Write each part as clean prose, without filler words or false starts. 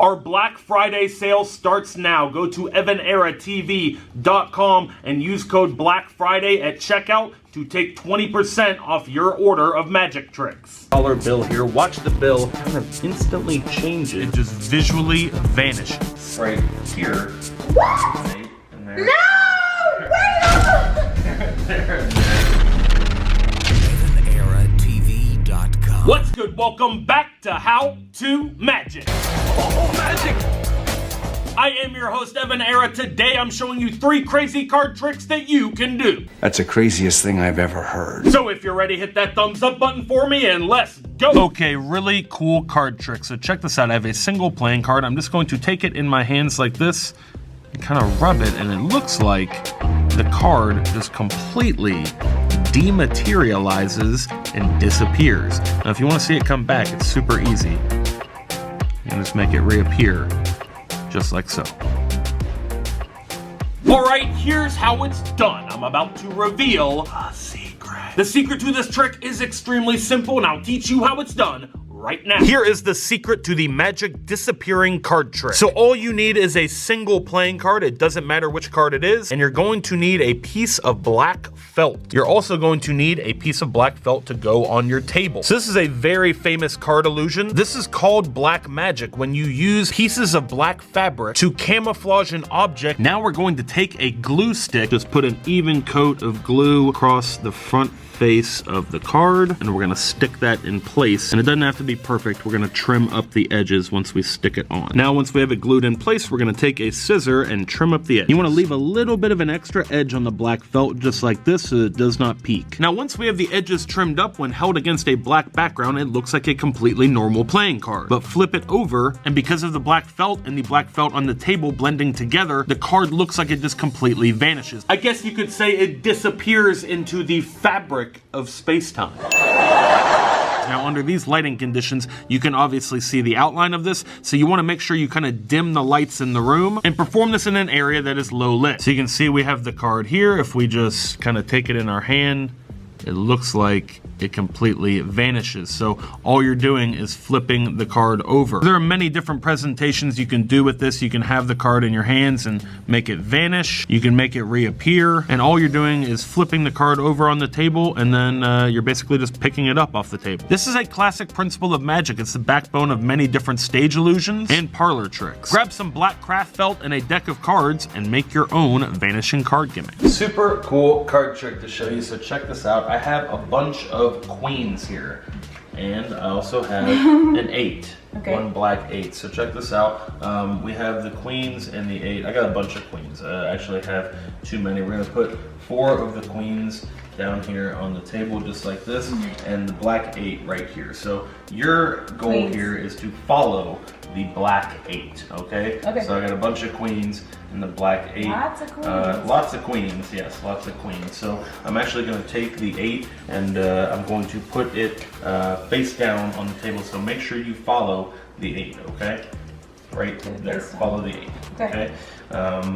Our Black Friday sale starts now. Go to EvanEraTV.com and use code Black Friday at checkout to take 20% off your order of magic tricks. Dollar bill here. Watch the bill kind of instantly changes. It just visually vanishes. Right here. What? And there. No! Wait! There. EvanEraTV.com. What's good? Welcome back to How to Magic. Oh, magic! I am your host, Evan Era. Today I'm showing you 3 crazy card tricks that you can do. That's the craziest thing I've ever heard. So if you're ready, hit that thumbs up button for me and let's go. Okay, really cool card trick. So check this out. I have a single playing card. I'm just going to take it in my hands like this and kind of rub it, and it looks like the card just completely dematerializes and disappears. Now if you want to see it come back, it's super easy. You can just make it reappear just like so. All right, here's how it's done. I'm about to reveal a secret. The secret to this trick is extremely simple, and I'll teach you how it's done right now. Here is the secret to the magic disappearing card trick. So all you need is a single playing card. It doesn't matter which card it is. And you're going to need a piece of black felt. You're also going to need a piece of black felt to go on your table. So this is a very famous card illusion. This is called black magic, when you use pieces of black fabric to camouflage an object. Now we're going to take a glue stick, just put an even coat of glue across the front face of the card, and we're gonna stick that in place. And it doesn't have to be perfect. We're gonna trim up the edges once we stick it on. Now once we have it glued in place, we're gonna take a scissor and trim up the edge. You wanna leave a little bit of an extra edge on the black felt just like this so it does not peek. Now once we have the edges trimmed up, when held against a black background, it looks like a completely normal playing card. But flip it over, and because of the black felt and the black felt on the table blending together, the card looks like it just completely vanishes. I guess you could say it disappears into the fabric of space-time. Now under these lighting conditions, you can obviously see the outline of this, so you want to make sure you kind of dim the lights in the room and perform this in an area that is low lit. So you can see we have the card here. If we just kind of take it in our hand, it looks like it completely vanishes. So all you're doing is flipping the card over. There are many different presentations you can do with this. You can have the card in your hands and make it vanish. You can make it reappear. And all you're doing is flipping the card over on the table, and then you're basically just picking it up off the table. This is a classic principle of magic. It's the backbone of many different stage illusions and parlor tricks. Grab some black craft felt and a deck of cards and make your own vanishing card gimmick. Super cool card trick to show you, so check this out. I have a bunch of queens here, and I also have an 8. Okay. One black 8. So check this out. We have the queens and the 8. I got a bunch of queens. I actually have too many. We're gonna put 4 of the queens down here on the table just like this, and the black 8 right here. So your goal here is to follow the black 8, okay? Okay. So I got a bunch of queens and the black 8. Lots of queens. Lots of queens, yes, lots of queens. So I'm actually gonna take the 8 and I'm going to put it face down on the table. So make sure you follow the 8, okay? Right there, follow the 8, okay?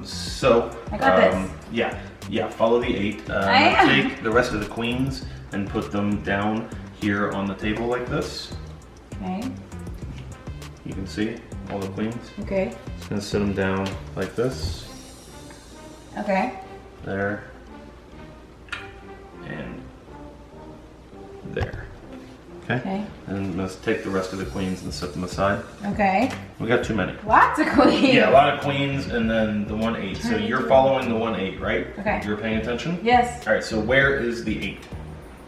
So, I got this. Yeah, follow the 8. Take the rest of the queens and put them down here on the table like this. Okay. You can see all the queens. Okay. Just gonna sit them down like this. Okay. There. And there. Okay? And let's take the rest of the queens and set them aside. Okay. We got too many. Lots of queens. Yeah, a lot of queens, and then the 1 8. So you're following the 1 8, right? Okay. You're paying attention? Yes. All right, so where is the 8?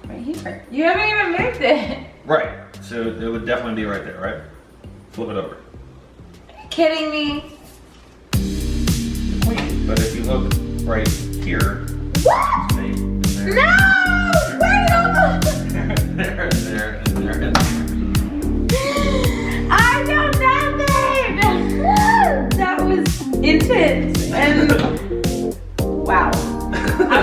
Right here. You haven't even moved it. Right. So it would definitely be right there, right? Flip it over. Are you kidding me? The queen. But if you look right here. What? There. No! Where did all the... there. I know nothing! That was intense. And wow. I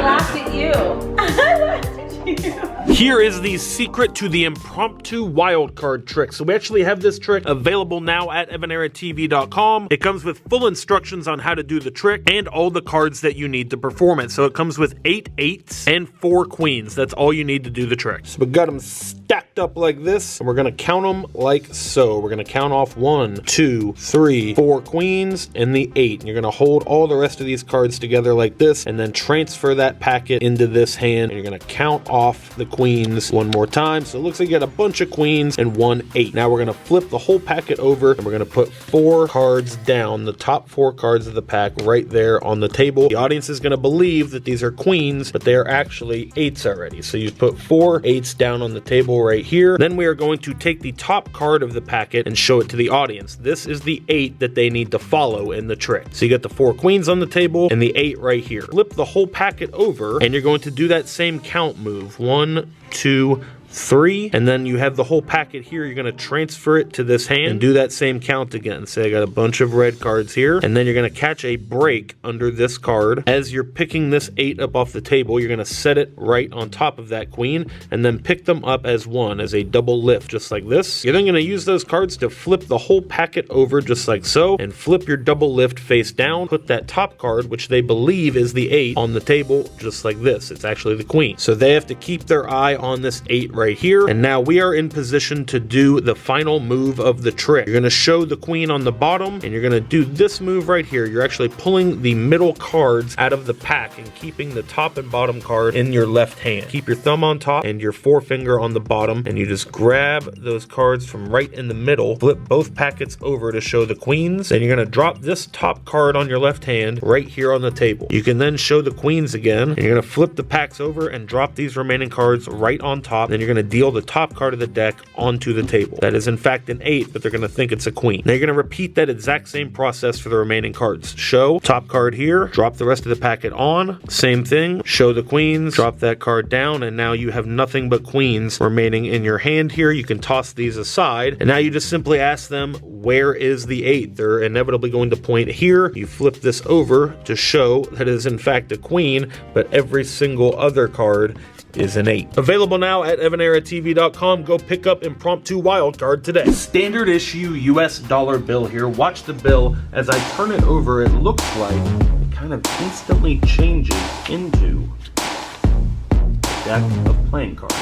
laughed at you. I laughed at you. Here is the secret to the impromptu wildcard trick. So we actually have this trick available now at EvanEraTV.com. It comes with full instructions on how to do the trick and all the cards that you need to perform it. So it comes with 8 8s and 4 queens. That's all you need to do the trick. So we got them stacked up like this, and we're gonna count them like so. We're gonna count off 1, 2, 3, 4 queens and the 8. And you're gonna hold all the rest of these cards together like this, and then transfer that packet into this hand, and you're gonna count off the queens one more time. So it looks like you got a bunch of queens and 1 8. Now we're gonna flip the whole packet over, and we're gonna put 4 cards down, the top 4 cards of the pack right there on the table. The audience is gonna believe that these are queens, but they are actually 8s already. So you put 4 8s down on the table right here. Then we are going to take the top card of the packet and show it to the audience. This is the 8 that they need to follow in the trick. So you got the 4 queens on the table and the 8 right here. Flip the whole packet over, and you're going to do that same count move. 1, 2, 3, and then you have the whole packet here. You're going to transfer it to this hand and do that same count again. Say I got a bunch of red cards here, and then you're going to catch a break under this card. As you're picking this 8 up off the table, you're going to set it right on top of that queen, and then pick them up as one, as a double lift, just like this. You're then going to use those cards to flip the whole packet over just like so, and flip your double lift face down. Put that top card, which they believe is the 8, on the table just like this. It's actually the queen. So they have to keep their eye on this 8 right here, and now we are in position to do the final move of the trick. You're going to show the queen on the bottom, and you're going to do this move right here. You're actually pulling the middle cards out of the pack and keeping the top and bottom card in your left hand. Keep your thumb on top and your forefinger on the bottom, and you just grab those cards from right in the middle, flip both packets over to show the queens. Then you're going to drop this top card on your left hand right here on the table. You can then show the queens again, and you're going to flip the packs over and drop these remaining cards right on top. Then you're going to deal the top card of the deck onto the table. That is in fact an 8, but they're going to think it's a queen. Now you're going to repeat that exact same process for the remaining cards. Show top card here, drop the rest of the packet on, same thing, show the queens, drop that card down, and now you have nothing but queens remaining in your hand here. You can toss these aside, and now you just simply ask them, where is the 8? They're inevitably going to point here. You flip this over to show that it is in fact a queen, but every single other card is an 8. Available now at EvanEraTV.com. Go pick up Impromptu Wildcard today. Standard issue US dollar bill here. Watch the bill. As I turn it over, it looks like it kind of instantly changes into a deck of playing cards.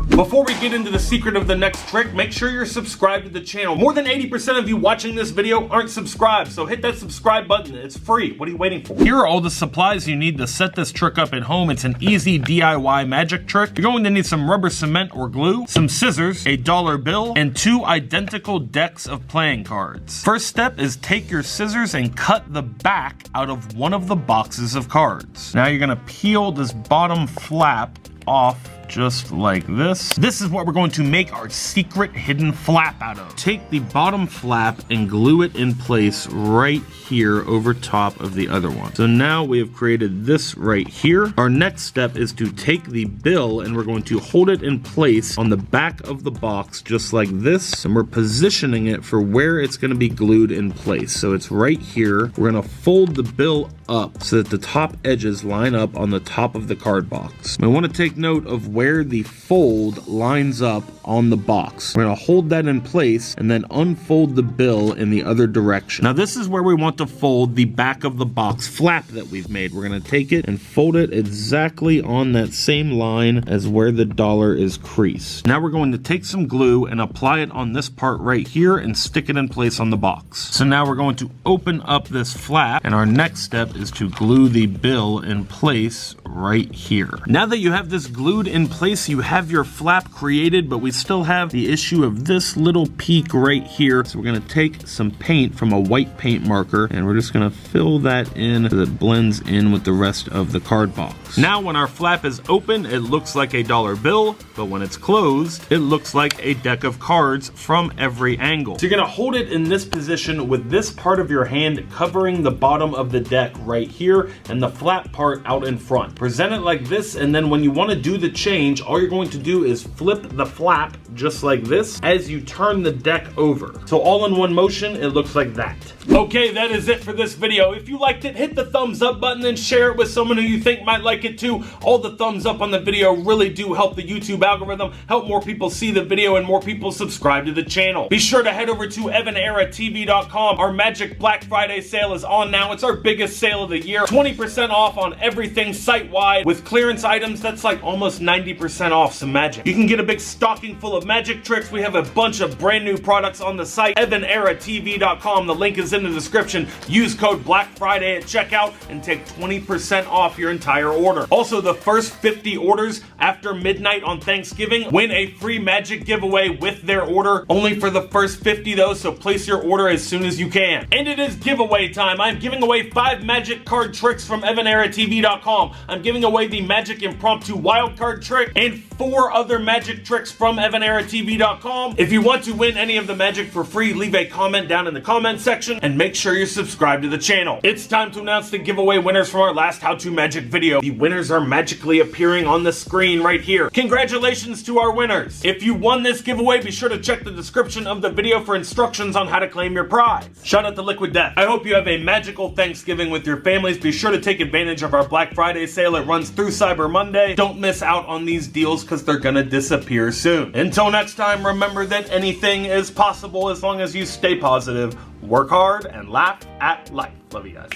Before we get into the secret of the next trick, make sure you're subscribed to the channel. More than 80% of you watching this video aren't subscribed, so hit that subscribe button. It's free. What are you waiting for? Here are all the supplies you need to set this trick up at home. It's an easy DIY magic trick. You're going to need some rubber cement or glue, some scissors, a dollar bill, and 2 identical decks of playing cards. First step is take your scissors and cut the back out of one of the boxes of cards. Now you're gonna peel this bottom flap off just like this. This is what we're going to make our secret hidden flap out of. Take the bottom flap and glue it in place right here over top of the other one. So now we have created this right here. Our next step is to take the bill and we're going to hold it in place on the back of the box just like this, and we're positioning it for where it's going to be glued in place. So it's right here. We're going to fold the bill up so that the top edges line up on the top of the card box. We want to take note of where the fold lines up on the box. We're going to hold that in place and then unfold the bill in the other direction. Now this is where we want to fold the back of the box flap that we've made. We're going to take it and fold it exactly on that same line as where the dollar is creased. Now we're going to take some glue and apply it on this part right here and stick it in place on the box. So now we're going to open up this flap, and our next step is to glue the bill in place right here. Now that you have this glued in place, you have your flap created, but we still have the issue of this little peak right here. So we're going to take some paint from a white paint marker, and we're just going to fill that in so that it blends in with the rest of the card box. Now when our flap is open, it looks like a dollar bill, but when it's closed, it looks like a deck of cards from every angle. So you're going to hold it in this position with this part of your hand covering the bottom of the deck right here and the flap part out in front. Present it like this, and then when you want to do the change, all you're going to do is flip the flap just like this as you turn the deck over. So all in one motion, it looks like that. Okay, that is it for this video. If you liked it, hit the thumbs up button and share it with someone who you think might like it too. All the thumbs up on the video really do help the YouTube algorithm, help more people see the video and more people subscribe to the channel. Be sure to head over to EvanEraTV.com. Our Magic Black Friday sale is on now. It's our biggest sale of the year. 20% off on everything site-wide with clearance items. That's like almost 90% off some magic. You can get a big stocking full of magic tricks. We have a bunch of brand new products on the site. EvanEraTV.com. The link is in the description. Use code Black Friday at checkout and take 20% off your entire order. Also, the first 50 orders after midnight on Thanksgiving win a free magic giveaway with their order. Only for the first 50 though, so place your order as soon as you can. And it is giveaway time. I'm giving away 5 magic card tricks from EvanEraTV.com. I'm giving away the Magic Impromptu wildcard trick and 4 other magic tricks from EvanEraTV.com. If you want to win any of the magic for free, leave a comment down in the comment section and make sure you're subscribed to the channel. It's time to announce the giveaway winners from our last How to Magic video. The winners are magically appearing on the screen right here. Congratulations to our winners. If you won this giveaway, be sure to check the description of the video for instructions on how to claim your prize. Shout out to Liquid Death. I hope you have a magical Thanksgiving with your families. Be sure to take advantage of our Black Friday sale. It runs through Cyber Monday. Don't miss out on these deals because they're gonna disappear soon. Until next time, remember that anything is possible as long as you stay positive, work hard, and laugh at life. Love you guys.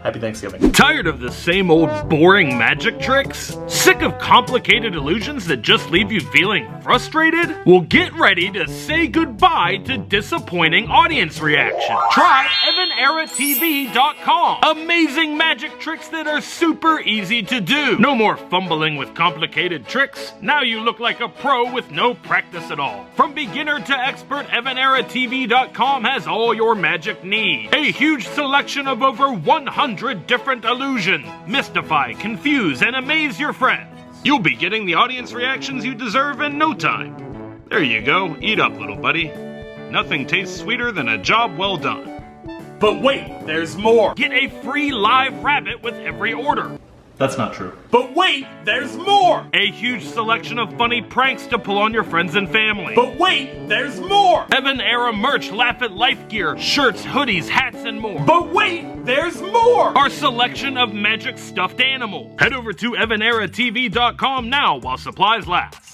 Happy Thanksgiving. Tired of the same old boring magic tricks? Sick of complicated illusions that just leave you feeling frustrated? Well, get ready to say goodbye to disappointing audience reaction. Try EvanEraTV.com. Amazing magic tricks that are super easy to do. No more fumbling with complicated tricks. Now you look like a pro with no practice at all. From beginner to expert, EvanEraTV.com has all your magic needs. A huge selection of over 100 different illusions. Mystify, confuse, and amaze your friends. You'll be getting the audience reactions you deserve in no time. There you go. Eat up, little buddy. Nothing tastes sweeter than a job well done. But wait, there's more. Get a free live rabbit with every order. That's not true. But wait, there's more! A huge selection of funny pranks to pull on your friends and family. But wait, there's more! Evan Era merch, Laugh at Life gear, shirts, hoodies, hats, and more. But wait, there's more! Our selection of magic stuffed animals. Head over to EvanEraTV.com now while supplies last.